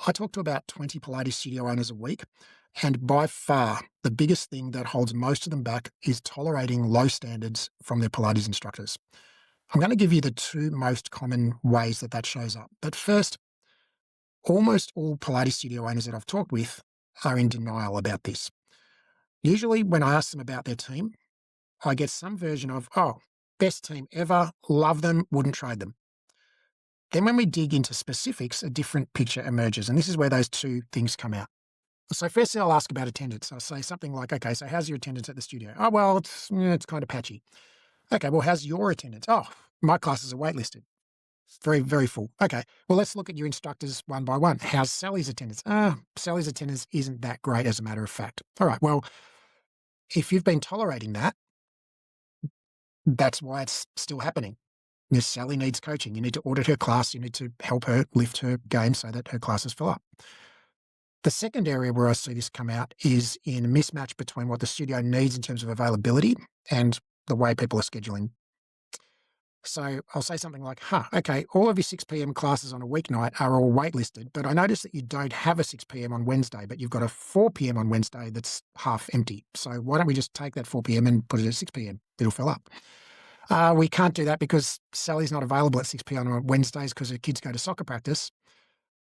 I talk to about 20 Pilates studio owners a week, and by far the biggest thing that holds most of them back is tolerating low standards from their Pilates instructors. I'm going to give you the two most common ways that shows up. But first, almost all Pilates studio owners that I've talked with are in denial about this. Usually, when I ask them about their team, I get some version of, oh, best team ever, love them, wouldn't trade them. Then when we dig into specifics, a different picture emerges, and this is where those two things come out. So firstly, I'll ask about attendance. I'll say something like, okay, so how's your attendance at the studio? Oh, well, it's kind of patchy. Okay, well, how's your attendance? Oh, my classes are waitlisted. It's very, very full. Okay, well, let's look at your instructors one by one. How's Sally's attendance? Sally's attendance isn't that great, as a matter of fact. All right, well, if you've been tolerating that, that's why it's still happening. Miss Sally needs coaching. You need to audit her class. You need to help her lift her game so that her classes fill up. The second area where I see this come out is in a mismatch between what the studio needs in terms of availability and the way people are scheduling. So I'll say something like, okay, all of your 6 p.m. classes on a weeknight are all waitlisted, but I notice that you don't have a 6 p.m. on Wednesday, but you've got a 4 p.m. on Wednesday that's half empty. So why don't we just take that 4 p.m. and put it at 6 p.m.? It'll fill up. We can't do that because Sally's not available at 6 p.m. on Wednesdays because her kids go to soccer practice.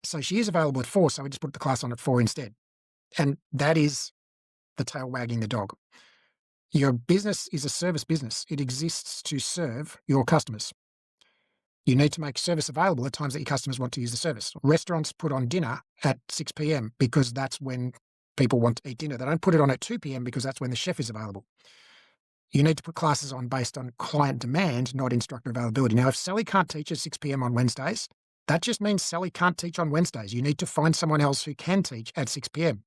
So she is available at 4, so we just put the class on at 4 instead. And that is the tail wagging the dog. Your business is a service business. It exists to serve your customers. You need to make service available at times that your customers want to use the service. Restaurants put on dinner at 6 p.m. because that's when people want to eat dinner. They don't put it on at 2 p.m. because that's when the chef is available. You need to put classes on based on client demand, not instructor availability. Now, if Sally can't teach at 6 p.m. on Wednesdays, that just means Sally can't teach on Wednesdays. You need to find someone else who can teach at 6 p.m.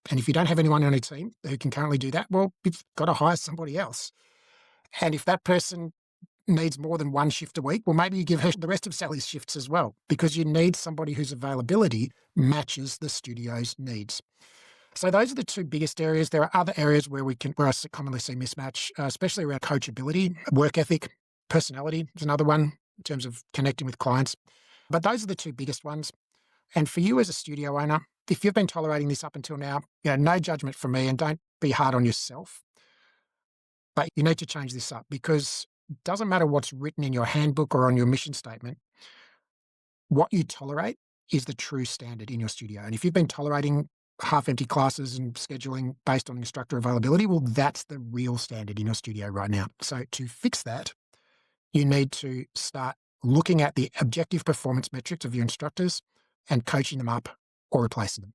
And if you don't have anyone on your team who can currently do that, well, you've got to hire somebody else. And if that person needs more than one shift a week, well, maybe you give her the rest of Sally's shifts as well, because you need somebody whose availability matches the studio's needs. So those are the two biggest areas. There are other areas where I commonly see mismatch, especially around coachability, work ethic, personality is another one in terms of connecting with clients. But those are the two biggest ones. And for you as a studio owner, if you've been tolerating this up until now, no judgment from me, and don't be hard on yourself. But you need to change this up, because it doesn't matter what's written in your handbook or on your mission statement. What you tolerate is the true standard in your studio. And if you've been tolerating half-empty classes and scheduling based on instructor availability, well, that's the real standard in your studio right now. So to fix that, you need to start looking at the objective performance metrics of your instructors and coaching them up or replacing them.